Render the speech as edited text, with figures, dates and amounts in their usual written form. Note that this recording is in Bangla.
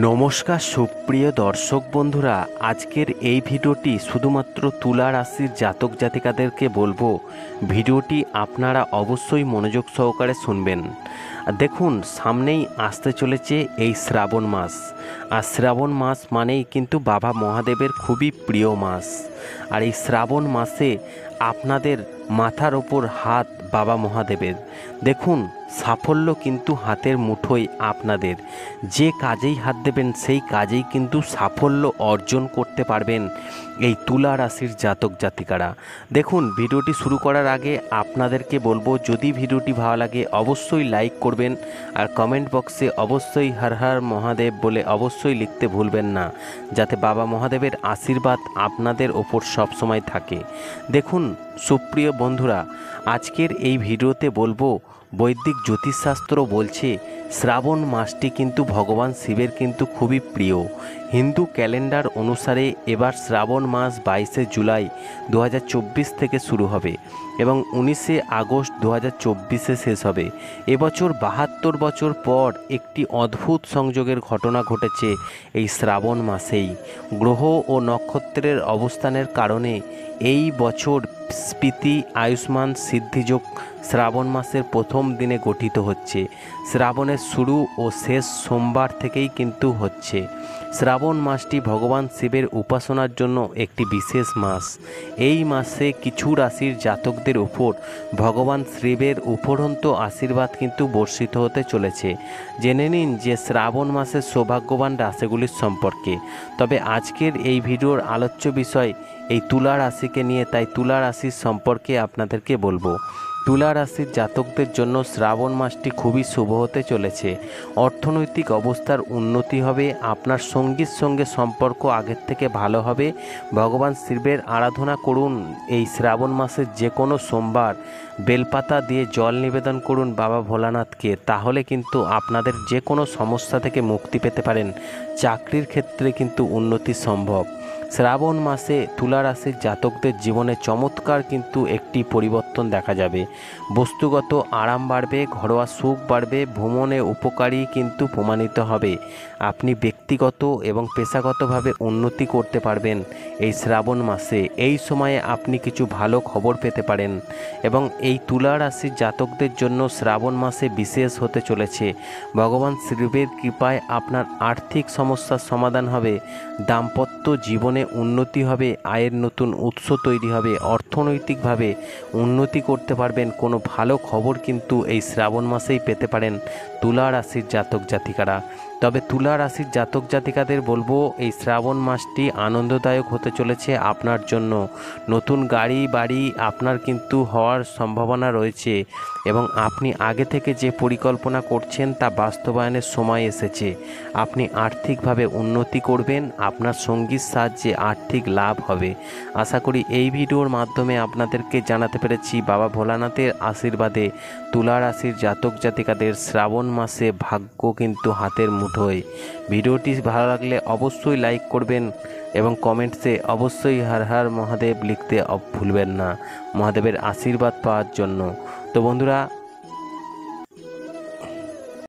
নমস্কার সুপ্রিয় দর্শক বন্ধুরা, আজকের এই ভিডিওটি শুধুমাত্র তুলা রাশির জাতক জাতিকাদেরকে বলবো। ভিডিওটি আপনারা অবশ্যই মনোযোগ সহকারে শুনবেন। দেখুন, সামনেই আসতে চলেছে এই শ্রাবণ মাস, আর শ্রাবণ মাস মানেই কিন্তু বাবা মহাদেবের খুবই প্রিয় মাস। আর এই শ্রাবণ মাসে আপনাদের মাথার ওপর হাত বাবা মহাদেবের। দেখুন, সাফল্য কিন্তু হাতের মুঠোয় আপনাদের। যে কাজেই হাত দেবেন সেই কাজেই কিন্তু সাফল্য অর্জন করতে পারবেন এই তুলা রাশির জাতক জাতিকারা। দেখুন, ভিডিওটি শুরু করার আগে আপনাদেরকে বলবো, যদি ভিডিওটি ভালো লাগে অবশ্যই লাইক করবেন, আর কমেন্ট বক্সে অবশ্যই হর হর মহাদেব বলে অবশ্যই লিখতে ভুলবেন না, যাতে বাবা মহাদেবের আশীর্বাদ আপনাদের ওপর সবসময় থাকে। দেখুন সুপ্রিয় বন্ধুরা, আজকের এই ভিডিওতে বলবো, বৈদিক জ্যোতিষশাস্ত্র বলছে শ্রাবণ মাসটি কিন্তু ভগবান শিবের কিন্তু খুবই প্রিয়। হিন্দু ক্যালেন্ডার অনুসারে এবার শ্রাবণ মাস 22শে জুলাই 2024 থেকে শুরু হবে এবং 19শে আগস্ট 2024-এ শেষ হবে। এবছর 72 বছর পর একটি অদ্ভুত সংযোগের ঘটনা ঘটেছে এই শ্রাবণ মাসেই। গ্রহ ও নক্ষত্রের অবস্থানের কারণে এই বছর স্পিতি আয়ুষ্মান সিদ্ধিযোগ শ্রাবণ মাসের প্রথম দিনে গঠিত হচ্ছে। শ্রাবণের শুরু ও শেষ সোমবার থেকেই কিন্তু হচ্ছে। শ্রাবণ মাসটি ভগবান শিবের উপাসনার জন্য একটি বিশেষ মাস। এই মাসে কিছু রাশির জাতকদের উপর ভগবান শিবের উপরন্ত আশীর্বাদ কিন্তু বর্ষিত হতে চলেছে। জেনে নিন যে শ্রাবণ মাসের সৌভাগ্যবান রাশিগুলির সম্পর্কে। তবে আজকের এই ভিডিওর আলোচ্য বিষয় এই তুলা রাশিকে নিয়ে, তাই তুলা রাশির সম্পর্কে আপনাদেরকে বলবো। তুলা রাশির জাতকদের জন্য শ্রাবণ মাসটি খুবই শুভ হতে চলেছে। অর্থনৈতিক অবস্থার উন্নতি হবে, আপনার সঙ্গীর সঙ্গে সম্পর্ক আগের থেকে ভালো হবে। ভগবান শিবের আরাধনা করুন এই শ্রাবণ মাসের যে কোনো সোমবার। বেলপাতা দিয়ে জল নিবেদন করুন বাবা ভোলানাথকে, তাহলে কিন্তু আপনাদের যে কোনো সমস্যা থেকে মুক্তি পেতে পারেন। চাকরির ক্ষেত্রে কিন্তু উন্নতি সম্ভব। শ্রাবণ মাসে তুলা রাশির জাতকদের জীবনে চমৎকার কিন্তু একটি পরিবর্তন দেখা যাবে। বস্তুগত আরাম বাড়বে, ঘরোয়া সুখ বাড়বে, ভ্রমণে উপকারী কিন্তু প্রমাণিত হবে। আপনি ব্যক্তিগত এবং পেশাগতভাবে উন্নতি করতে পারবেন এই শ্রাবণ মাসে। এই সময়ে আপনি কিছু ভালো খবর পেতে পারেন এবং এই তুলা রাশির জাতকদের জন্য শ্রাবণ মাসে বিশেষ হতে চলেছে। ভগবান শিবের কৃপায় আপনার আর্থিক সমস্যার সমাধান হবে, দাম্পত্য জীবনে উন্নতি হবে, আয়ের নতুন উৎস তৈরি হবে, অর্থনৈতিকভাবে উন্নতি করতে পারবেন। কোনো ভালো খবর কিন্তু এই শ্রাবণ মাসেই পেতে পারেন তুলা রাশির জাতক জাতিকারা। তবে তুলা রাশির জাতক জাতিকাদের বলবো, এই শ্রাবণ মাসটি আনন্দদায়ক হতে চলেছে আপনার জন্য। নতুন গাড়ি বাড়ি আপনার কিন্তু হওয়ার সম্ভাবনা রয়েছে এবং আপনি আগে থেকে যে পরিকল্পনা করছেন তা বাস্তবায়নের সময় এসেছে। আপনি আর্থিকভাবে উন্নতি করবেন, আপনার সঙ্গীর সাহায্যে আর্থিক লাভ হবে। আশা করি এই ভিডিওর মাধ্যমে আপনাদেরকে জানাতে পেরেছি বাবা ভোলানাথের আশীর্বাদে তুলা রাশির জাতক জাতিকাদের শ্রাবণ মাসে ভাগ্য কিন্তু হাতের মুঠোয়। ভিডিওটি ভালো লাগলে অবশ্যই লাইক করবেন এবং কমেন্টসে অবশ্যই হর হর মহাদেব লিখতে ভুলবেন না, মহাদেবের আশীর্বাদ পাওয়ার জন্য। তো বন্ধুরা,